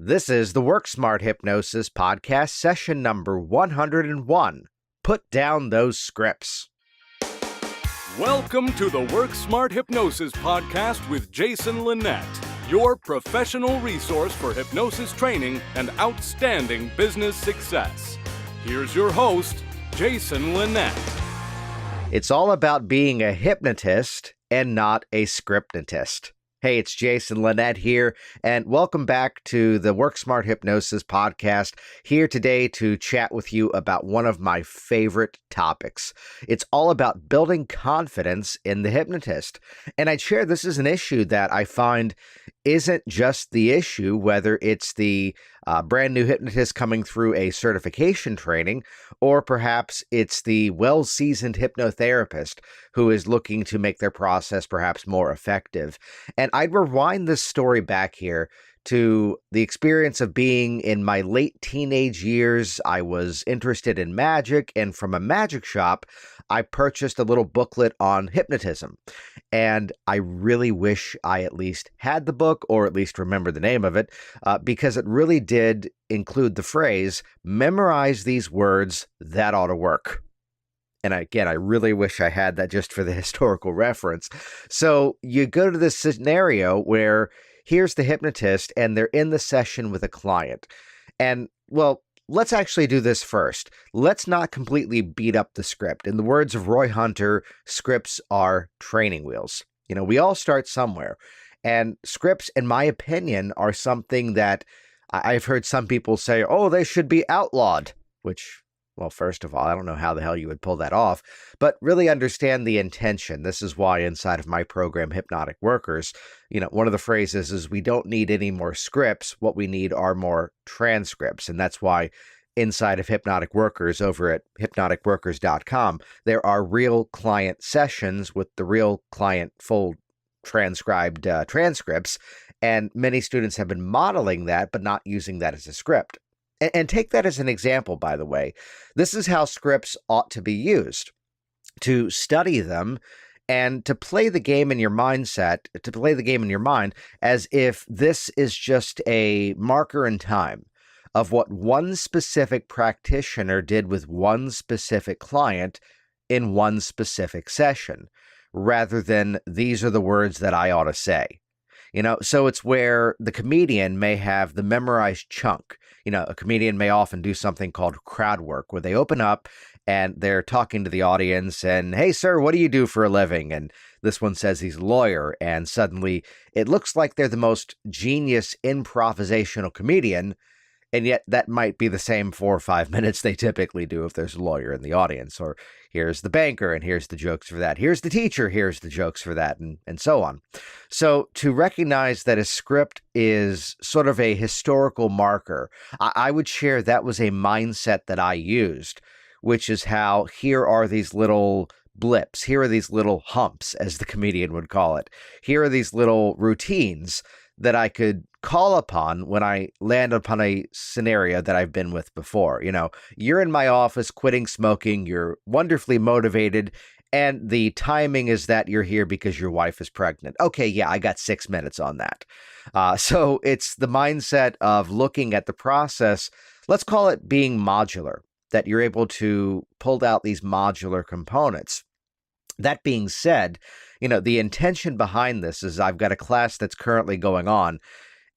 This is the Work Smart Hypnosis podcast, session number 101. Put down those scripts. Welcome to the Work Smart Hypnosis podcast with Jason Linett, your professional resource for hypnosis training and outstanding business success. Here's your host, Jason Linett. It's all about being a hypnotist and not a scriptnotist. Hey, it's Jason Linett here, and welcome back to the Work Smart Hypnosis podcast, here today to chat with you about one of my favorite topics. It's all about building confidence in the hypnotist. And I'd share this is an issue that I find isn't just the issue, whether it's the brand new hypnotist coming through a certification training, or perhaps it's the well-seasoned hypnotherapist who is looking to make their process perhaps more effective. And I'd rewind this story back here to the experience of being in my late teenage years. I was interested in magic, and from a magic shop, I purchased a little booklet on hypnotism. And I really wish I at least had the book, or at least remember the name of it, because it really did include the phrase, memorize these words, that ought to work. And again, I really wish I had that just for the historical reference. So you go to this scenario where here's the hypnotist and they're in the session with a client. And well, let's actually do this first. Let's not completely beat up the script. In the words of Roy Hunter, scripts are training wheels. You know, we all start somewhere. And scripts, in my opinion, are something that I've heard some people say, oh, they should be outlawed, which, well, first of all, I don't know how the hell you would pull that off, but really understand the intention. This is why inside of my program, Hypnotic Workers, one of the phrases is we don't need any more scripts. What we need are more transcripts. And that's why inside of Hypnotic Workers over at hypnoticworkers.com, there are real client sessions with the real client full transcribed transcripts. And many students have been modeling that, but not using that as a script. And take that as an example, by the way. This is how scripts ought to be used: to study them and to play the game in your mindset, to play the game in your mind as if this is just a marker in time of what one specific practitioner did with one specific client in one specific session, rather than these are the words that I ought to say. So it's where the comedian may have the memorized chunk. A comedian may often do something called crowd work, where they open up and they're talking to the audience and, hey, sir, what do you do for a living? And this one says he's a lawyer. And suddenly it looks like they're the most genius improvisational comedian. And yet that might be the same 4 or 5 minutes they typically do if there's a lawyer in the audience. Or here's the banker, and here's the jokes for that. Here's the teacher, here's the jokes for that, and so on. So to recognize that a script is sort of a historical marker, I would share that was a mindset that I used, which is how here are these little blips. Here are these little humps, as the comedian would call it. Here are these little routines that I could call upon when I land upon a scenario that I've been with before. You're in my office quitting smoking, you're wonderfully motivated, and the timing is that you're here because your wife is pregnant. Okay, yeah, I got 6 minutes on that. So it's the mindset of looking at the process, let's call it being modular, that you're able to pull out these modular components. That being said, the intention behind this is I've got a class that's currently going on,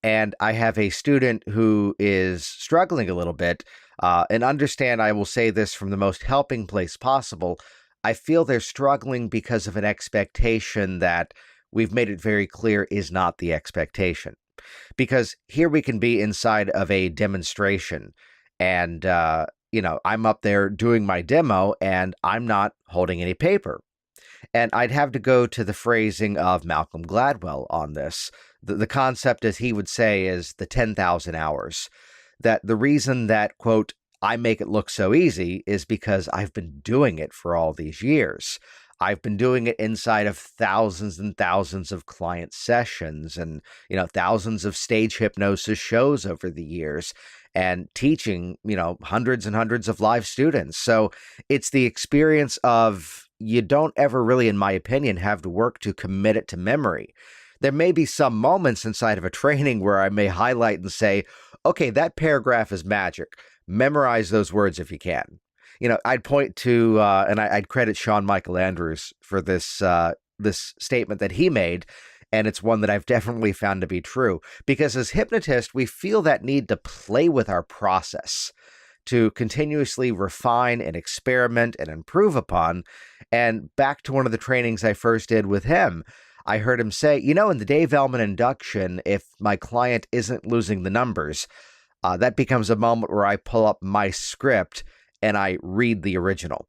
and I have a student who is struggling a little bit. And understand, I will say this from the most helping place possible. I feel they're struggling because of an expectation that we've made it very clear is not the expectation. Because here we can be inside of a demonstration, and, I'm up there doing my demo, and I'm not holding any paper. And I'd have to go to the phrasing of Malcolm Gladwell on this. The concept, as he would say, is the 10,000 hours. That the reason that, quote, I make it look so easy is because I've been doing it for all these years. I've been doing it inside of thousands and thousands of client sessions and, thousands of stage hypnosis shows over the years, and teaching, hundreds and hundreds of live students. So it's the experience of, you don't ever really, in my opinion, have the work to commit it to memory. There may be some moments inside of a training where I may highlight and say, Okay, that paragraph is magic. Memorize those words if you can. I'd point to, and I'd credit Sean Michael Andrews for this statement that he made, and it's one that I've definitely found to be true. Because as hypnotists, we feel that need to play with our process, to continuously refine and experiment and improve upon. And back to one of the trainings I first did with him, I heard him say, in the Dave Ellman induction, if my client isn't losing the numbers, that becomes a moment where I pull up my script and I read the original,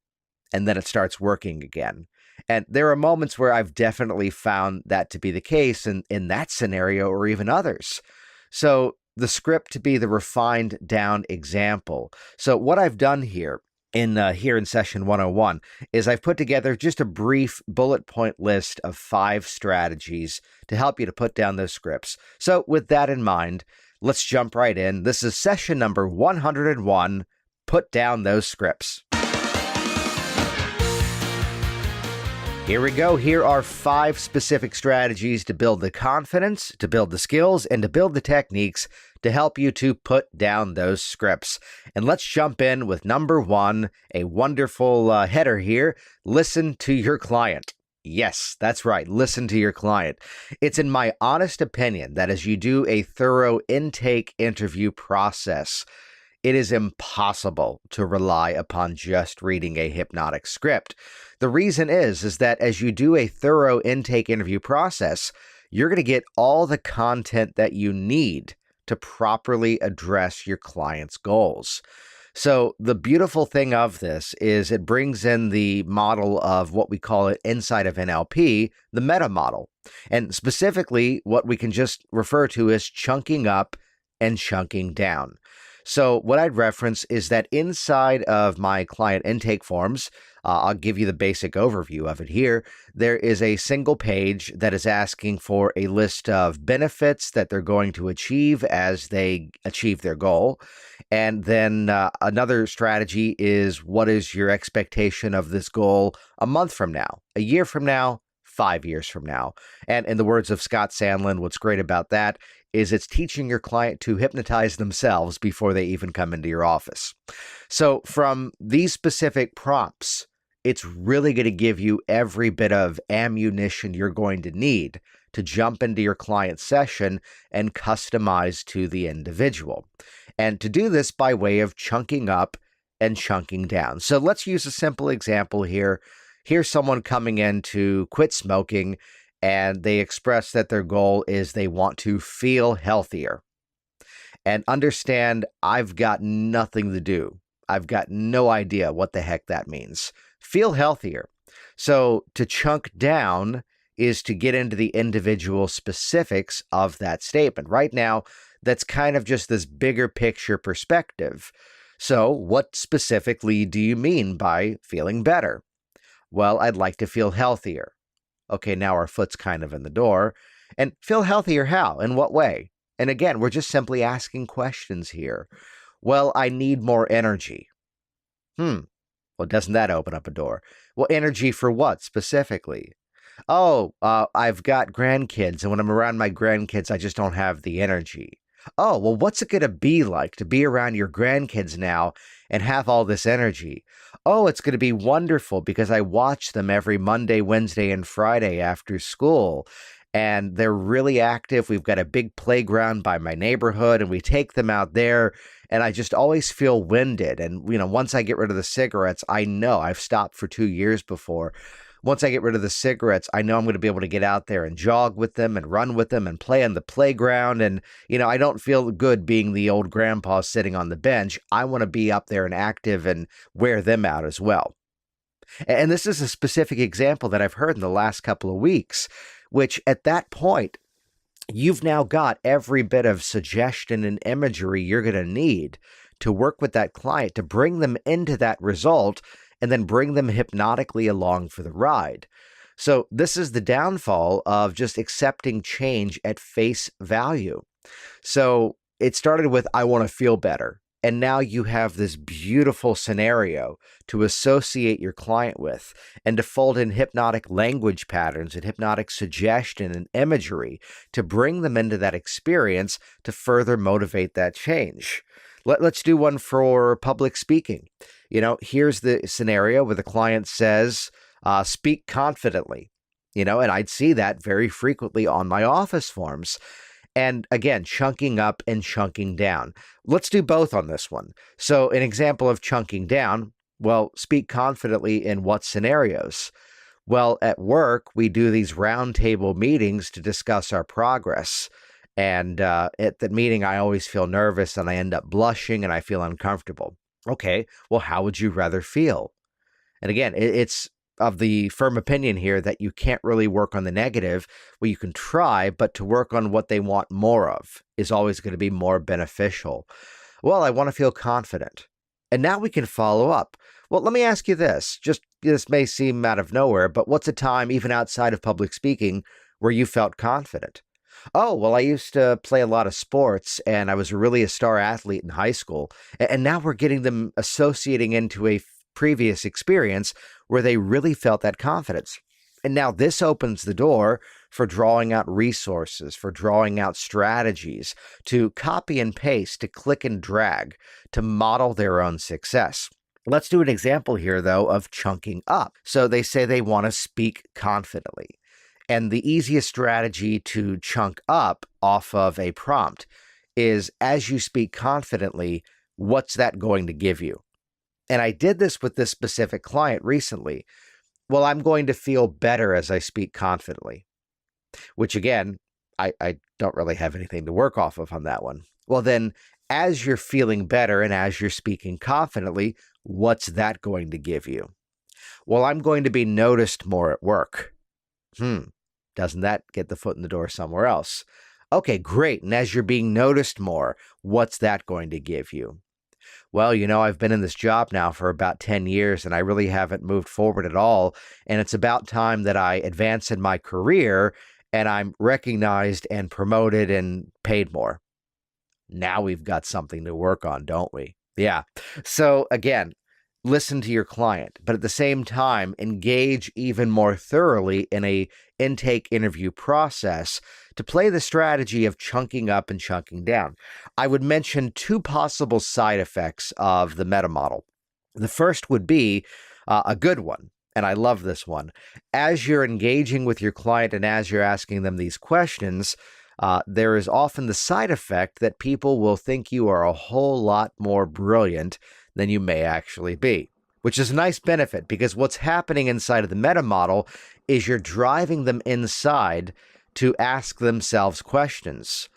and then it starts working again. And there are moments where I've definitely found that to be the case in that scenario or even others. So the script to be the refined down example. So what I've done here in session 101 is I've put together just a brief bullet point list of 5 strategies to help you to put down those scripts. So with that in mind, let's jump right in. This is session number 101. Put down those scripts. Here we go. Here are 5 specific strategies to build the confidence, to build the skills, and to build the techniques to help you to put down those scripts. And let's jump in with number 1, a wonderful header here. Listen to your client. Yes, that's right. Listen to your client. It's in my honest opinion that as you do a thorough intake interview process, it is impossible to rely upon just reading a hypnotic script. The reason is that as you do a thorough intake interview process, you're going to get all the content that you need to properly address your client's goals. So the beautiful thing of this is it brings in the model of what we call it inside of NLP, the meta model. And specifically, what we can just refer to as chunking up and chunking down. So what I'd reference is that inside of my client intake forms, I'll give you the basic overview of it here. There is a single page that is asking for a list of benefits that they're going to achieve as they achieve their goal. And then another strategy is, what is your expectation of this goal a month from now, a year from now, 5 years from now? And in the words of Scott Sandlin, what's great about that is it's teaching your client to hypnotize themselves before they even come into your office. So from these specific prompts, it's really going to give you every bit of ammunition you're going to need to jump into your client session and customize to the individual. And to do this by way of chunking up and chunking down. So let's use a simple example here. Here's someone coming in to quit smoking, and they express that their goal is they want to feel healthier. And understand, I've got nothing to do. I've got no idea what the heck that means. Feel healthier. So to chunk down is to get into the individual specifics of that statement. Right now, that's kind of just this bigger picture perspective. So what specifically do you mean by feeling better? Well, I'd like to feel healthier. Okay, now our foot's kind of in the door. And feel healthier how? In what way? And again, we're just simply asking questions here. Well, I need more energy. Well, doesn't that open up a door? Well, energy for what specifically? Oh, I've got grandkids, and when I'm around my grandkids, I just don't have the energy. Oh, well, what's it going to be like to be around your grandkids now and have all this energy? Oh, it's going to be wonderful because I watch them every Monday, Wednesday, and Friday after school. And they're really active. We've got a big playground by my neighborhood, and we take them out there. And I just always feel winded. And, once I get rid of the cigarettes, I know I've stopped for 2 years before. Once I get rid of the cigarettes, I know I'm going to be able to get out there and jog with them and run with them and play on the playground. And, I don't feel good being the old grandpa sitting on the bench. I want to be up there and active and wear them out as well. And this is a specific example that I've heard in the last couple of weeks, which at that point, you've now got every bit of suggestion and imagery you're going to need to work with that client to bring them into that result and then bring them hypnotically along for the ride. So this is the downfall of just accepting change at face value. So it started with, I want to feel better. And now you have this beautiful scenario to associate your client with and to fold in hypnotic language patterns and hypnotic suggestion and imagery to bring them into that experience to further motivate that change. Let's do one for public speaking. Here's the scenario where the client says, speak confidently, and I'd see that very frequently on my office forms. And again, chunking up and chunking down. Let's do both on this one. So an example of chunking down, well, speak confidently in what scenarios? Well, at work, we do these roundtable meetings to discuss our progress. And at the meeting, I always feel nervous and I end up blushing and I feel uncomfortable. Okay, well, how would you rather feel? And again, it's of the firm opinion here that you can't really work on the negative. Well, you can try, but to work on what they want more of is always going to be more beneficial. Well, I want to feel confident. And now we can follow up. Well, let me ask you this. This may seem out of nowhere, but what's a time, even outside of public speaking, where you felt confident? Oh, well, I used to play a lot of sports and I was really a star athlete in high school. And now we're getting them associating into a previous experience where they really felt that confidence. And now this opens the door for drawing out resources, for drawing out strategies, to copy and paste, to click and drag, to model their own success. Let's do an example here, though, of chunking up. So they say they want to speak confidently. And the easiest strategy to chunk up off of a prompt is, as you speak confidently, what's that going to give you? And I did this with this specific client recently. Well, I'm going to feel better as I speak confidently, which again, I don't really have anything to work off of on that one. Well, then as you're feeling better and as you're speaking confidently, what's that going to give you? Well, I'm going to be noticed more at work. Doesn't that get the foot in the door somewhere else? Okay, great. And as you're being noticed more, what's that going to give you? Well, I've been in this job now for about 10 years and I really haven't moved forward at all. And it's about time that I advance in my career and I'm recognized and promoted and paid more. Now we've got something to work on, don't we? Yeah. So again, listen to your client, but at the same time, engage even more thoroughly in a intake interview process to play the strategy of chunking up and chunking down. I would mention two possible side effects of the meta model. The first would be a good one, and I love this one. As you're engaging with your client and as you're asking them these questions, there is often the side effect that people will think you are a whole lot more brilliant than you may actually be, which is a nice benefit because what's happening inside of the meta model is you're driving them inside to ask themselves questions.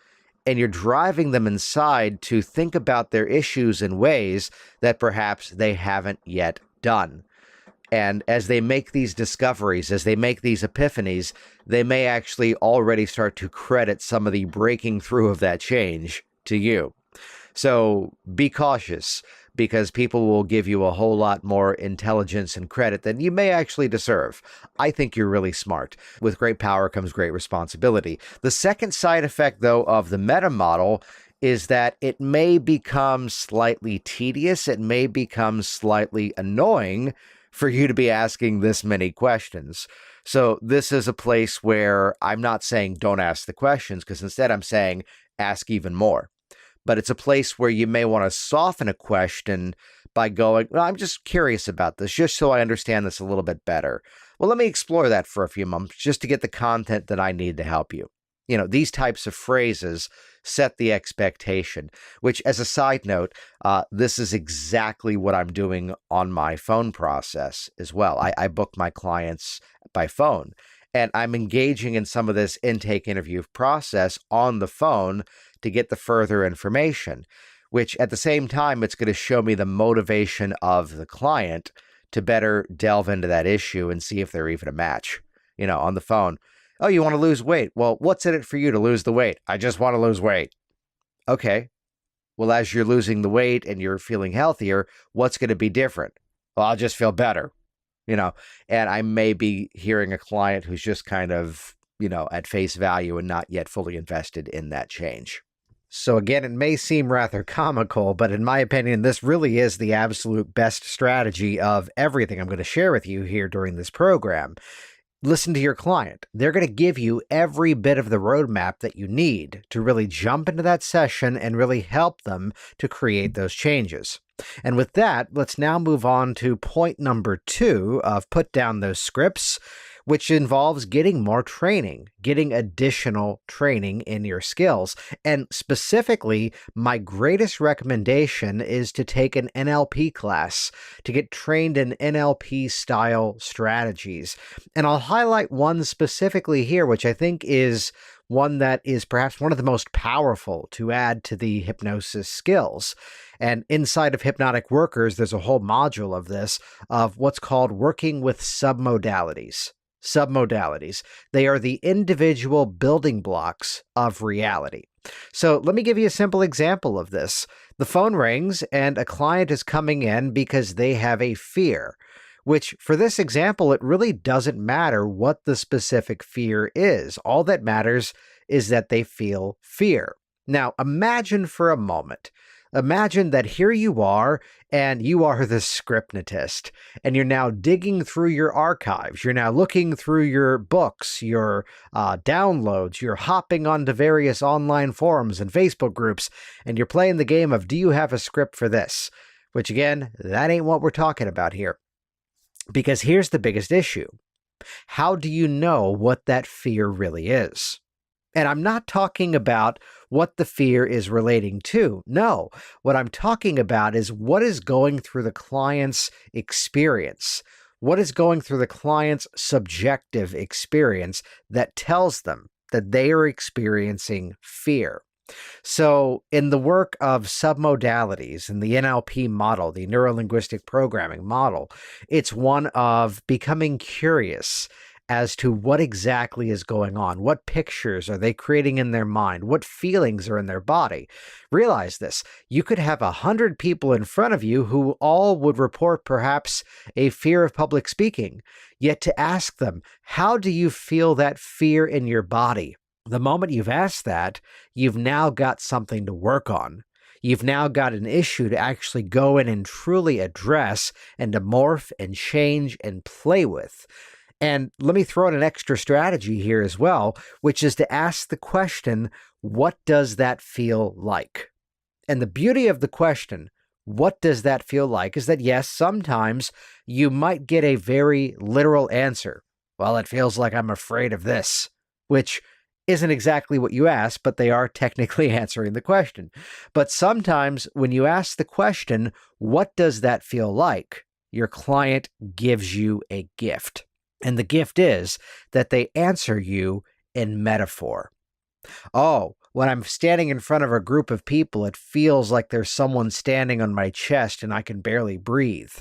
And you're driving them inside to think about their issues in ways that perhaps they haven't yet done. And as they make these discoveries, as they make these epiphanies, they may actually already start to credit some of the breaking through of that change to you. So be cautious, because people will give you a whole lot more intelligence and credit than you may actually deserve. I think you're really smart. With great power comes great responsibility. The second side effect, though, of the meta model is that it may become slightly tedious. It may become slightly annoying for you to be asking this many questions. So this is a place where I'm not saying don't ask the questions, because instead I'm saying ask even more. But it's a place where you may want to soften a question by going, well, I'm just curious about this, just so I understand this a little bit better. Well, let me explore that for a few moments just to get the content that I need to help you. These types of phrases set the expectation, which, as a side note, this is exactly what I'm doing on my phone process as well. I book my clients by phone, and I'm engaging in some of this intake interview process on the phone to get the further information, which at the same time, it's going to show me the motivation of the client to better delve into that issue and see if they're even a match, on the phone. Oh, you want to lose weight? Well, what's in it for you to lose the weight? I just want to lose weight. Okay. Well, as you're losing the weight and you're feeling healthier, what's going to be different? Well, I'll just feel better, and I may be hearing a client who's just kind of, at face value and not yet fully invested in that change. So again, it may seem rather comical, but in my opinion, this really is the absolute best strategy of everything I'm going to share with you here during this program. Listen to your client. They're going to give you every bit of the roadmap that you need to really jump into that session and really help them to create those changes. And with that, let's now move on to point number 2 of put down those scripts, which involves getting more training, getting additional training in your skills. And specifically, my greatest recommendation is to take an NLP class to get trained in NLP style strategies. And I'll highlight one specifically here, which I think is one that is perhaps one of the most powerful to add to the hypnosis skills. And inside of Hypnotic Workers, there's a whole module of this, of what's called working with submodalities. Submodalities. They are the individual building blocks of reality. So let me give you a simple example of this. The phone rings and a client is coming in because they have a fear, which for this example, it really doesn't matter what the specific fear is. All that matters is that they feel fear. Now, imagine for a moment. Imagine that here you are, and you are the scriptnotist, and you're now digging through your archives. You're now looking through your books, your downloads. You're hopping onto various online forums and Facebook groups, and you're playing the game of, do you have a script for this? Which again, that ain't what we're talking about here. Because here's the biggest issue. How do you know what that fear really is? And I'm not talking about what the fear is relating to. No, what I'm talking about is what is going through the client's experience. What is going through the client's subjective experience that tells them that they are experiencing fear. So in the work of submodalities and the NLP model, the neuro-linguistic programming model, it's one of becoming curious as to what exactly is going on. What pictures are they creating in their mind? What feelings are in their body? Realize this. You could have 100 people in front of you who all would report perhaps a fear of public speaking. Yet to ask them, how do you feel that fear in your body? The moment you've asked that, you've now got something to work on. You've now got an issue to actually go in and truly address and to morph and change and play with. And let me throw in an extra strategy here as well, which is to ask the question, what does that feel like? And the beauty of the question, what does that feel like, is that yes, sometimes you might get a very literal answer. Well, it feels like I'm afraid of this, which isn't exactly what you asked, but they are technically answering the question. But sometimes when you ask the question, what does that feel like? Your client gives you a gift. And the gift is that they answer you in metaphor. Oh, when I'm standing in front of a group of people, it feels like there's someone standing on my chest and I can barely breathe.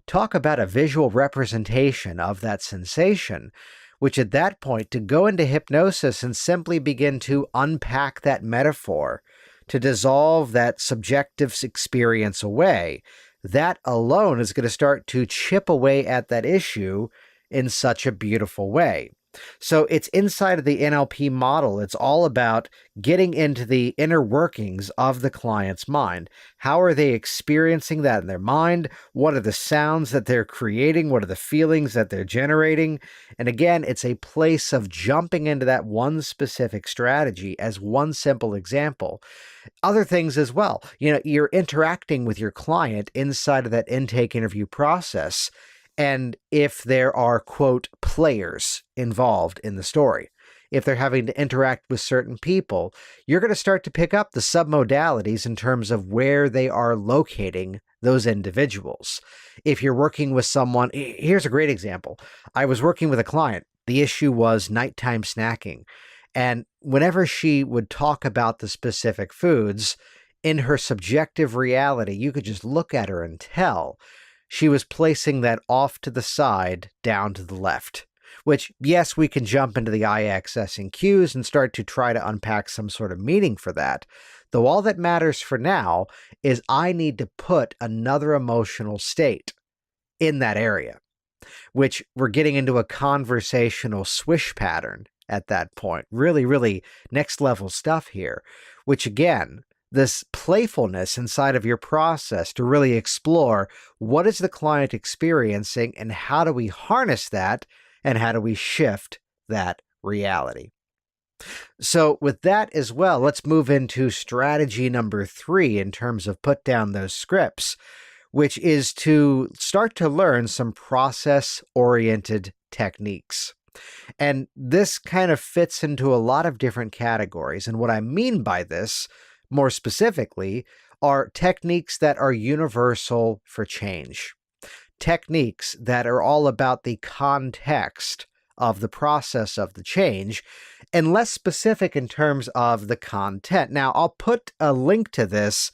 Talk about a visual representation of that sensation, which at that point, to go into hypnosis and simply begin to unpack that metaphor, to dissolve that subjective experience away, that alone is going to start to chip away at that issue in such a beautiful way. So it's inside of the NLP model. It's all about getting into the inner workings of the client's mind. How are they experiencing that in their mind? What are the sounds that they're creating? What are the feelings that they're generating? And again, it's a place of jumping into that one specific strategy as one simple example. Other things as well. You're interacting with your client inside of that intake interview process. And if there are, quote, players involved in the story, if they're having to interact with certain people, you're going to start to pick up the submodalities in terms of where they are locating those individuals. If you're working with someone, here's a great example. I was working with a client. The issue was nighttime snacking. And whenever she would talk about the specific foods, in her subjective reality, you could just look at her and tell she was placing that off to the side, down to the left, which, yes, we can jump into the eye-accessing cues and start to try to unpack some sort of meaning for that. Though all that matters for now is I need to put another emotional state in that area, which we're getting into a conversational swish pattern at that point. Really, really next level stuff here, which again, this playfulness inside of your process to really explore what is the client experiencing and how do we harness that and how do we shift that reality. So with that as well, let's move into strategy number 3 in terms of put down those scripts, which is to start to learn some process-oriented techniques. And this kind of fits into a lot of different categories. And what I mean by this, more specifically, are techniques that are universal for change. Techniques that are all about the context of the process of the change, and less specific in terms of the content. Now, I'll put a link to this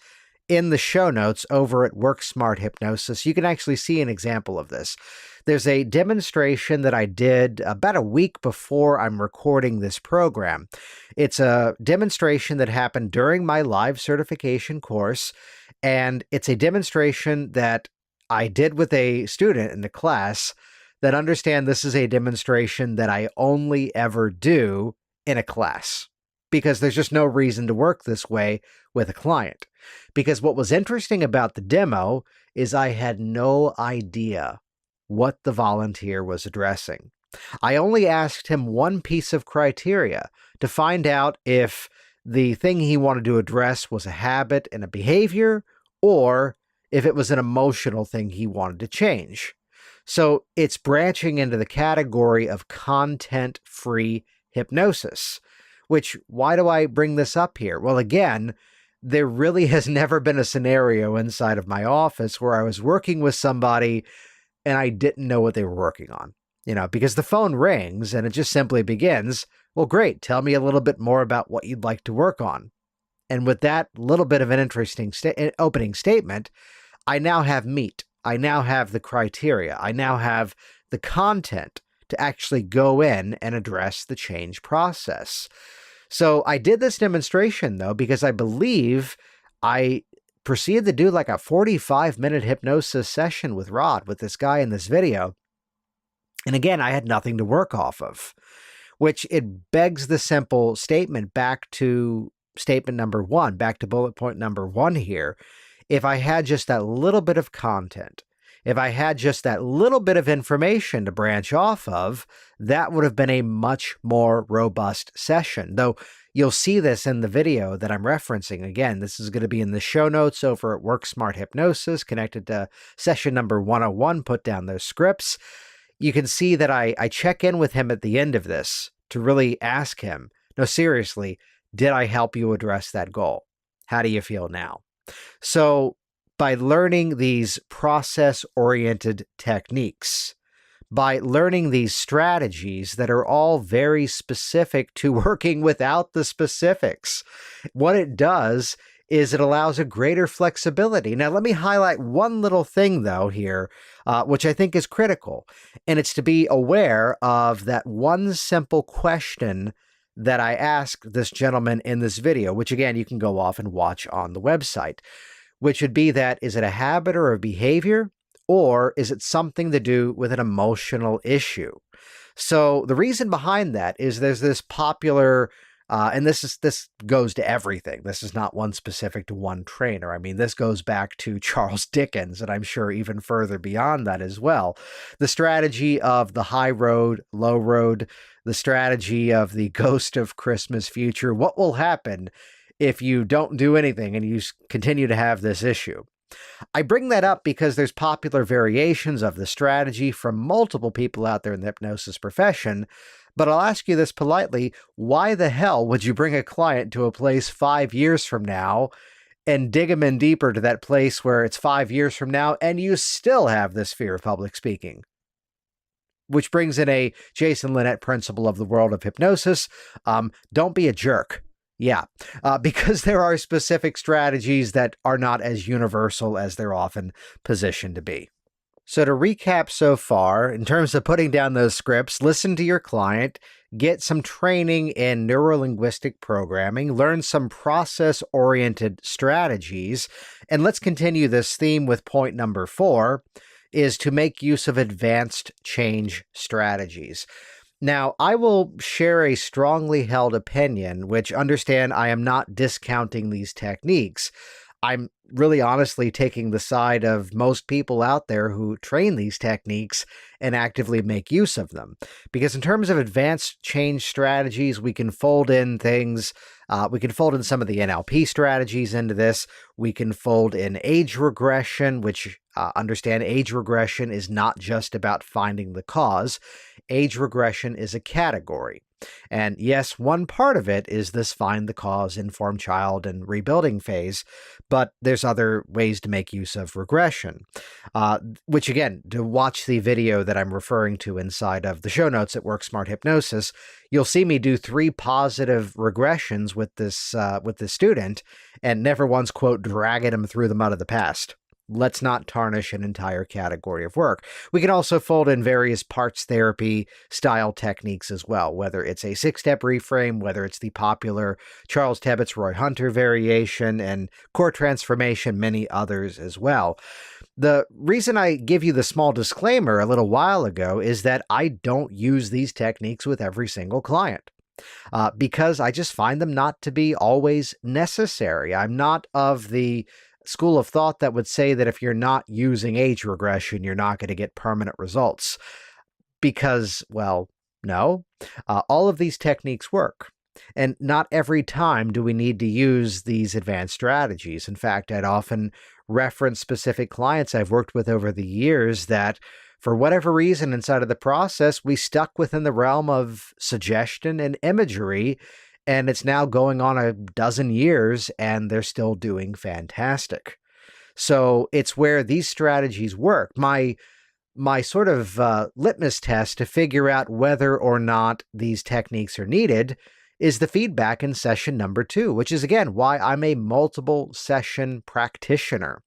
in the show notes over at WorkSmart Hypnosis. You can actually see an example of this. There's a demonstration that I did about a week before I'm recording this program. It's a demonstration that happened during my live certification course, and it's a demonstration that I did with a student in the class that understand this is a demonstration that I only ever do in a class, because there's just no reason to work this way with a client. Because what was interesting about the demo is I had no idea what the volunteer was addressing. I only asked him one piece of criteria to find out if the thing he wanted to address was a habit and a behavior, or if it was an emotional thing he wanted to change. So it's branching into the category of content-free hypnosis, which, why do I bring this up here? Well, again, there really has never been a scenario inside of my office where I was working with somebody and I didn't know what they were working on, because the phone rings and it just simply begins, well, great, tell me a little bit more about what you'd like to work on. And with that little bit of an interesting opening statement, I now have meat. I now have the criteria. I now have the content to actually go in and address the change process. So I did this demonstration, though, because I believe I proceeded to do like a 45-minute hypnosis session with Rod, with this guy in this video. And again, I had nothing to work off of, which it begs the simple statement back to statement number 1, back to bullet point number 1 here. If I had just that little bit of content, if I had just that little bit of information to branch off of, that would have been a much more robust session. Though you'll see this in the video that I'm referencing. Again, this is going to be in the show notes over at WorkSmart Hypnosis, connected to session number 101, put down those scripts. You can see that I check in with him at the end of this to really ask him, no, seriously, did I help you address that goal? How do you feel now? So by learning these process-oriented techniques, by learning these strategies that are all very specific to working without the specifics, what it does is it allows a greater flexibility. Now, let me highlight one little thing, though, here, which I think is critical, and it's to be aware of that one simple question that I asked this gentleman in this video, which again, you can go off and watch on the website, which would be that, is it a habit or a behavior, or is it something to do with an emotional issue? So the reason behind that is there's this popular, and this goes to everything. This is not one specific to one trainer. I mean, this goes back to Charles Dickens, and I'm sure even further beyond that as well. The strategy of the high road, low road, the strategy of the ghost of Christmas future. What will happen if you don't do anything and you continue to have this issue? I bring that up because there's popular variations of the strategy from multiple people out there in the hypnosis profession. But I'll ask you this politely, why the hell would you bring a client to a place 5 years from now and dig them in deeper to that place where it's 5 years from now and you still have this fear of public speaking? Which brings in a Jason Linett principle of the world of hypnosis. Don't be a jerk. Yeah, because there are specific strategies that are not as universal as they're often positioned to be. So to recap so far, in terms of putting down those scripts, listen to your client, get some training in neurolinguistic programming, learn some process-oriented strategies, and let's continue this theme with point number 4, is to make use of advanced change strategies. Now, I will share a strongly held opinion, which understand I am not discounting these techniques. I'm really honestly taking the side of most people out there who train these techniques and actively make use of them. Because in terms of advanced change strategies, we can fold in we can fold in some of the NLP strategies into this. We can fold in age regression, which understand age regression is not just about finding the cause. Age regression is a category. And yes, one part of it is this find the cause, inform child, and rebuilding phase, but there's other ways to make use of regression, which again, to watch the video that I'm referring to inside of the show notes at WorkSmart Hypnosis, you'll see me do 3 positive regressions with this student and never once, quote, dragging him through the mud of the past. Let's not tarnish an entire category of work. We can also fold in various parts therapy style techniques as well, whether it's a 6-step reframe, whether it's the popular Charles Tebbett's Roy Hunter variation and core transformation, many others as well. The reason I give you the small disclaimer a little while ago is that I don't use these techniques with every single client. Because I just find them not to be always necessary. I'm not of the school of thought that would say that if you're not using age regression, you're not going to get permanent results. Because, well, no, all of these techniques work. And not every time do we need to use these advanced strategies. In fact, I'd often reference specific clients I've worked with over the years that, for whatever reason inside of the process, we stuck within the realm of suggestion and imagery, and it's now going on a dozen years, and they're still doing fantastic. So it's where these strategies work. My sort of litmus test to figure out whether or not these techniques are needed is the feedback in session number 2, which is, again, why I'm a multiple session practitioner.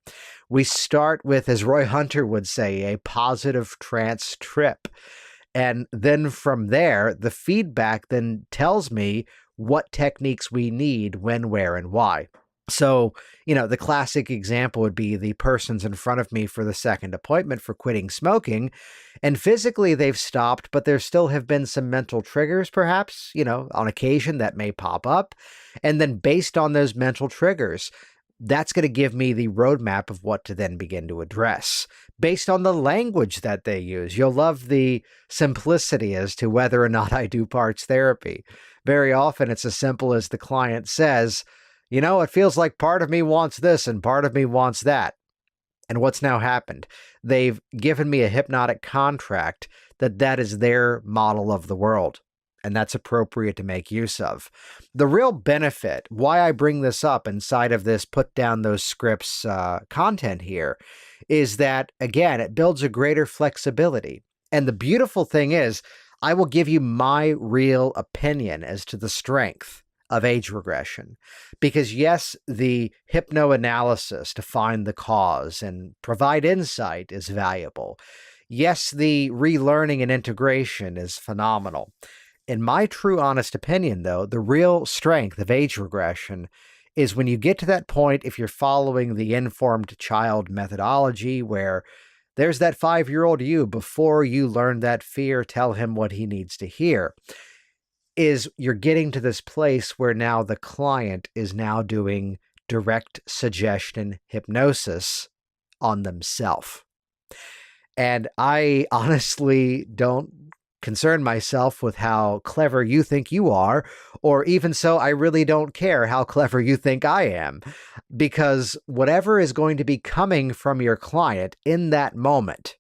We start with, as Roy Hunter would say, a positive trance trip. And then from there, the feedback then tells me what techniques we need, when, where, and why. So, the classic example would be the person's in front of me for the second appointment for quitting smoking, and physically they've stopped, but there still have been some mental triggers, perhaps, on occasion that may pop up. And then based on those mental triggers, that's going to give me the roadmap of what to then begin to address based on the language that they use. You'll love the simplicity as to whether or not I do parts therapy. Very often it's as simple as the client says, it feels like part of me wants this and part of me wants that. And what's now happened? They've given me a hypnotic contract that is their model of the world. And that's appropriate to make use of. The real benefit, why I bring this up inside of this put down those scripts content here, is that, again, it builds a greater flexibility. And the beautiful thing is, I will give you my real opinion as to the strength of age regression. Because yes, the hypnoanalysis to find the cause and provide insight is valuable. Yes, the relearning and integration is phenomenal. In my true honest opinion, though, the real strength of age regression is when you get to that point, if you're following the informed child methodology, where there's that 5-year-old you, before you learn that fear, tell him what he needs to hear, is you're getting to this place where now the client is now doing direct suggestion hypnosis on themselves. And I honestly don't concern myself with how clever you think you are, or even so, I really don't care how clever you think I am, because whatever is going to be coming from your client in that moment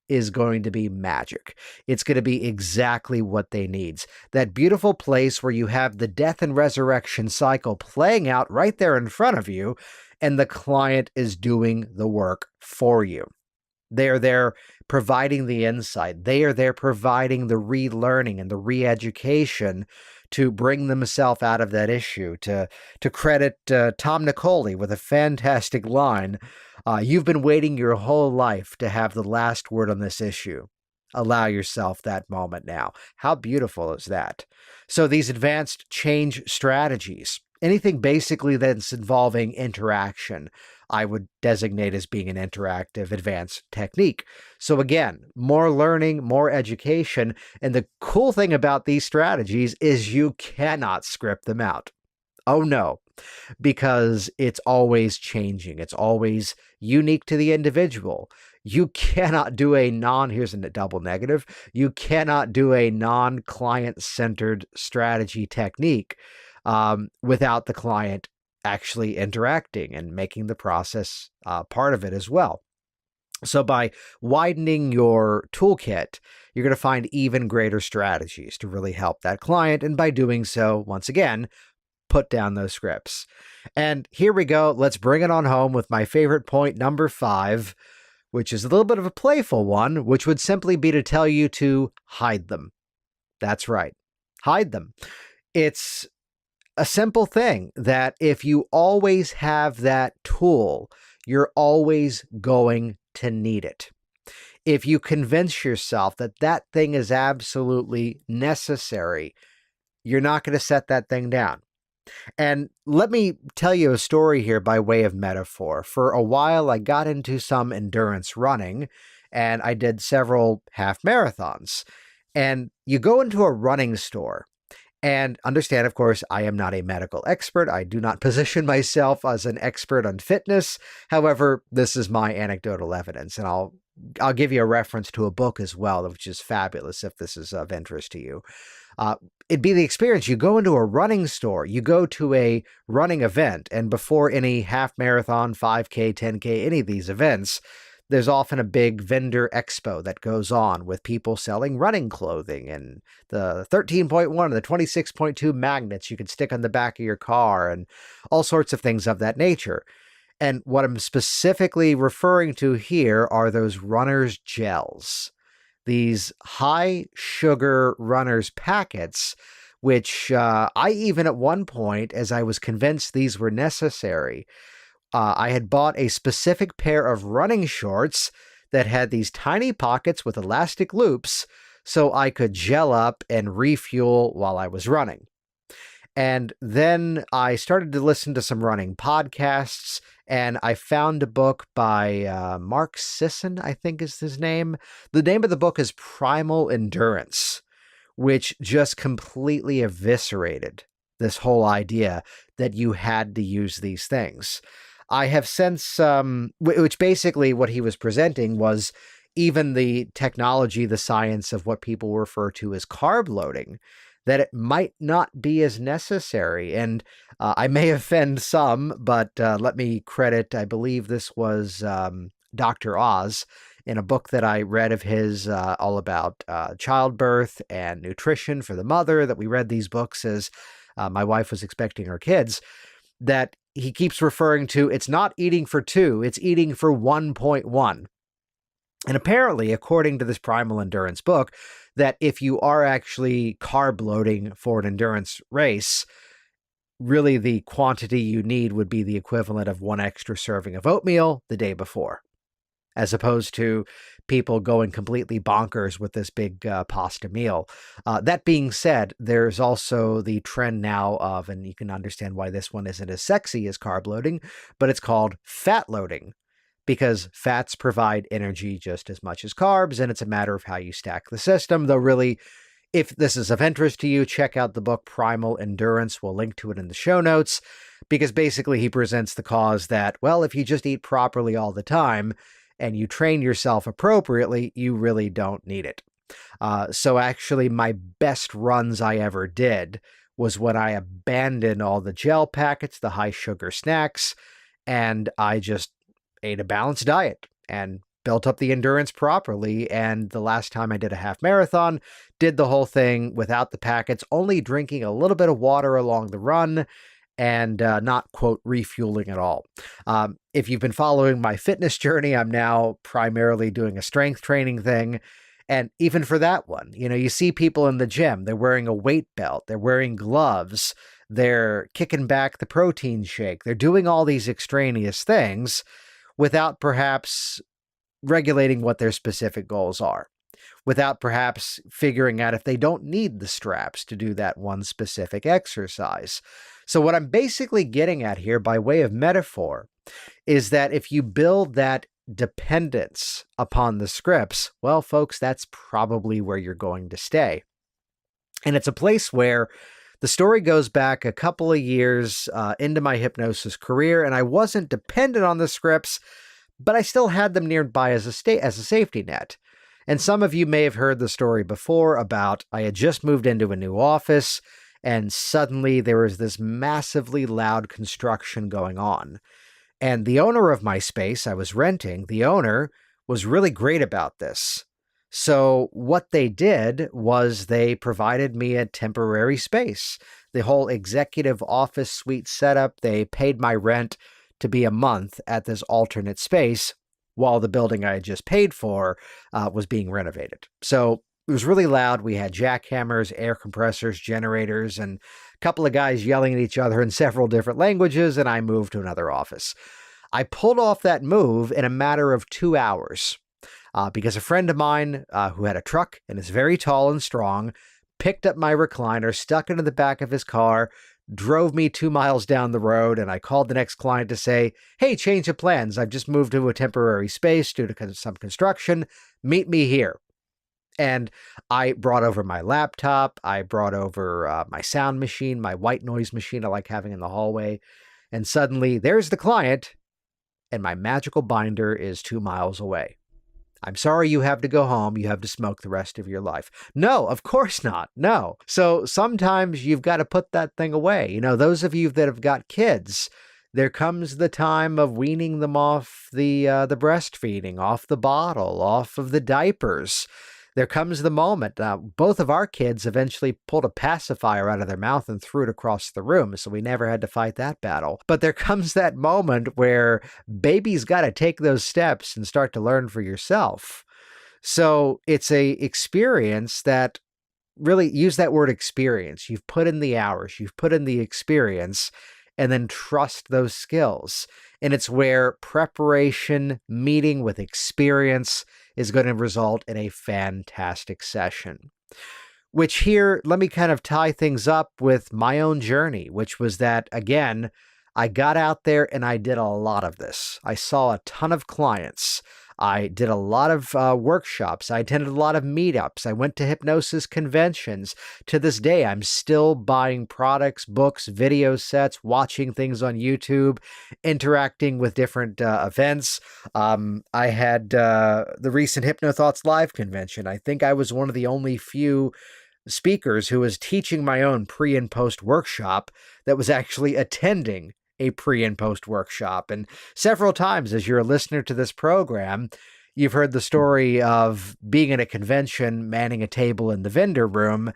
is going to be magic. It's going to be exactly what they need. That beautiful place where you have the death and resurrection cycle playing out right there in front of you, and the client is doing the work for you. They're there providing the insight. They are there providing the relearning and the re-education to bring themselves out of that issue. To credit Tom Nicoli with a fantastic line, you've been waiting your whole life to have the last word on this issue. Allow yourself that moment now. How beautiful is that? So these advanced change strategies, anything basically that's involving interaction, I would designate as being an interactive advanced technique. So again, more learning, more education. And the cool thing about these strategies is you cannot script them out. Oh no, because it's always changing. It's always unique to the individual. You cannot do here's a double negative. You cannot do a non-client centered strategy technique without the client actually interacting and making the process part of it as well. So by widening your toolkit, you're going to find even greater strategies to really help that client. And by doing so, once again, put down those scripts. And here we go. Let's bring it on home with my favorite point, number 5, which is a little bit of a playful one, which would simply be to tell you to hide them. That's right. Hide them. It's a simple thing that if you always have that tool, you're always going to need it. If you convince yourself that that thing is absolutely necessary, you're not going to set that thing down. And let me tell you a story here by way of metaphor. For a while, I got into some endurance running, and I did several half marathons. And you go into a running store, and understand, of course, I am not a medical expert. I do not position myself as an expert on fitness. However, this is my anecdotal evidence, and I'll give you a reference to a book as well, which is fabulous if this is of interest to you. It'd be the experience. You go into a running store, you go to a running event, and before any half marathon, 5K, 10K, any of these events, there's often a big vendor expo that goes on with people selling running clothing and the 13.1 and the 26.2 magnets you can stick on the back of your car and all sorts of things of that nature. And what I'm specifically referring to here are those runner's gels. These high sugar runners packets, which I even at one point, as I was convinced these were necessary, I had bought a specific pair of running shorts that had these tiny pockets with elastic loops so I could gel up and refuel while I was running. And then I started to listen to some running podcasts, and I found a book by Mark Sisson, I think is his name. The name of the book is Primal Endurance, which just completely eviscerated this whole idea that you had to use these things. I have since, which basically what he was presenting was even the technology, the science of what people refer to as carb loading, that it might not be as necessary. And I may offend some, but let me credit, I believe this was Dr. Oz in a book that I read of his all about childbirth and nutrition for the mother, that we read these books as my wife was expecting her kids, that he keeps referring to, it's not eating for 2, it's eating for 1.1. And apparently, according to this Primal Endurance book, that if you are actually carb loading for an endurance race, really the quantity you need would be the equivalent of 1 extra serving of oatmeal the day before, as opposed to people going completely bonkers with this big pasta meal. That being said, there's also the trend now of, and you can understand why this one isn't as sexy as carb loading, but it's called fat loading, because fats provide energy just as much as carbs, and it's a matter of how you stack the system. Though really, if this is of interest to you, check out the book Primal Endurance. We'll link to it in the show notes, because basically he presents the cause that, well, if you just eat properly all the time and you train yourself appropriately, you really don't need it. So actually, my best runs I ever did was when I abandoned all the gel packets, the high sugar snacks, and I just ate a balanced diet and built up the endurance properly. And the last time I did a half marathon, did the whole thing without the packets, only drinking a little bit of water along the run and not, quote, refueling at all. If you've been following my fitness journey, I'm now primarily doing a strength training thing. And even for that one, you see people in the gym, they're wearing a weight belt, they're wearing gloves, they're kicking back the protein shake, they're doing all these extraneous things without perhaps regulating what their specific goals are. without perhaps figuring out if they don't need the straps to do that one specific exercise. So what I'm basically getting at here by way of metaphor is that if you build that dependence upon the scripts, well, folks, that's probably where you're going to stay. And it's a place where the story goes back a couple of years into my hypnosis career, and I wasn't dependent on the scripts, but I still had them nearby as a safety net. And some of you may have heard the story before about I had just moved into a new office, and suddenly there was this massively loud construction going on. And the owner of my space I was renting, the owner, was really great about this. So what they did was they provided me a temporary space. The whole executive office suite setup, they paid my rent to be a month at this alternate space while the building I had just paid for was being renovated. So it was really loud. We had jackhammers, air compressors, generators, and a couple of guys yelling at each other in several different languages, and I moved to another office. I pulled off that move in a matter of 2 hours. Because a friend of mine who had a truck and is very tall and strong picked up my recliner, stuck it in the back of his car, drove me 2 miles down the road, and I called the next client to say, hey, change of plans. I've just moved to a temporary space due to some construction. Meet me here. And I brought over my laptop. I brought over my sound machine, my white noise machine I like having in the hallway. And suddenly there's the client, and my magical binder is 2 miles away. I'm sorry you have to go home. You have to smoke the rest of your life. No, of course not. No. So sometimes you've got to put that thing away. You know, those of you that have got kids, there comes the time of weaning them off the breastfeeding, off the bottle, off of the diapers. There comes the moment. Both of our kids eventually pulled a pacifier out of their mouth and threw it across the room, so we never had to fight that battle. But there comes that moment where baby's got to take those steps and start to learn for yourself. So it's a experience that really, use that word experience. You've put in the hours, you've put in the experience, and then trust those skills. And it's where preparation, meeting with experience is going to result in a fantastic session. Which here, let me kind of tie things up with my own journey, which was that, again, I got out there and I did a lot of this. I saw a ton of clients. I did a lot of workshops. I attended a lot of meetups. I went to hypnosis conventions. To this day, I'm still buying products, books, video sets, watching things on YouTube, interacting with different events. I had the recent HypnoThoughts Live convention. I think I was one of the only few speakers who was teaching my own pre and post workshop that was actually attending a pre and post workshop. And several times as you're a listener to this program, you've heard the story of being at a convention, manning a table in the vendor room,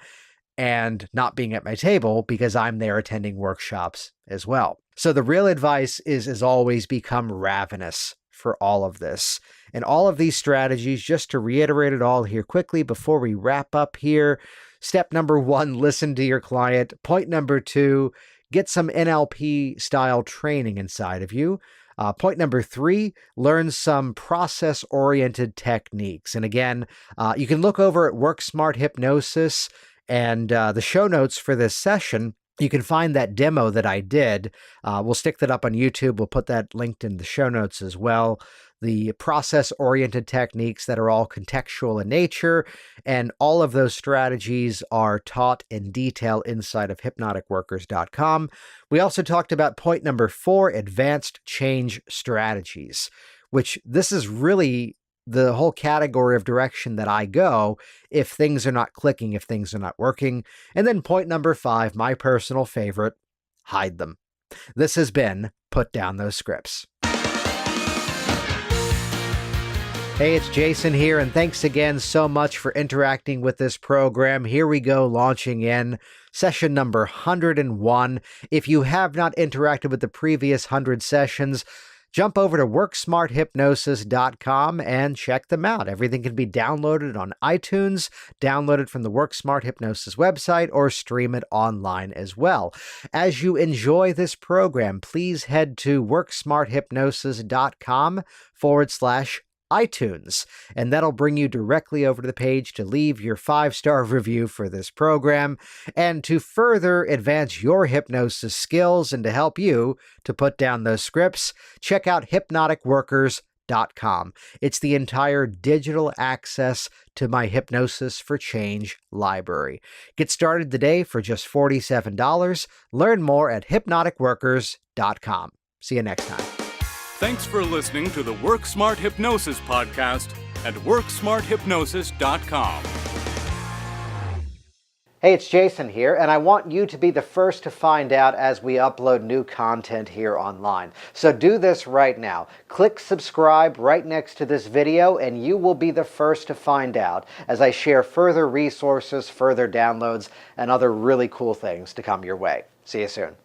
and not being at my table because I'm there attending workshops as well. So the real advice is, as always, become ravenous for all of this. And all of these strategies, just to reiterate it all here quickly before we wrap up here. Step number 1, listen to your client. Point number 2, get some NLP style training inside of you. Point number 3, learn some process-oriented techniques. And again, you can look over at Work Smart Hypnosis and the show notes for this session. You can find that demo that I did. We'll stick that up on YouTube. We'll put that linked in the show notes as well. The process-oriented techniques that are all contextual in nature, and all of those strategies are taught in detail inside of hypnoticworkers.com. We also talked about point number 4, advanced change strategies, which this is really the whole category of direction that I go if things are not clicking, if things are not working. And then point number 5, my personal favorite, hide them. This has been Put Down Those Scripts. Hey, it's Jason here, and thanks again so much for interacting with this program. Here we go, launching in session number 101. If you have not interacted with the previous 100 sessions, jump over to worksmarthypnosis.com and check them out. Everything can be downloaded on iTunes, downloaded from the Work Smart Hypnosis website, or stream it online as well. As you enjoy this program, please head to worksmarthypnosis.com/ iTunes, and that'll bring you directly over to the page to leave your 5-star review for this program. And to further advance your hypnosis skills and to help you to put down those scripts, check out hypnoticworkers.com. It's the entire digital access to my Hypnosis for Change library. Get started today for just $47. Learn more at hypnoticworkers.com. See you next time. Thanks for listening to the Work Smart Hypnosis podcast at WorkSmartHypnosis.com. Hey, it's Jason here, and I want you to be the first to find out as we upload new content here online. So do this right now. Click subscribe right next to this video, and you will be the first to find out as I share further resources, further downloads, and other really cool things to come your way. See you soon.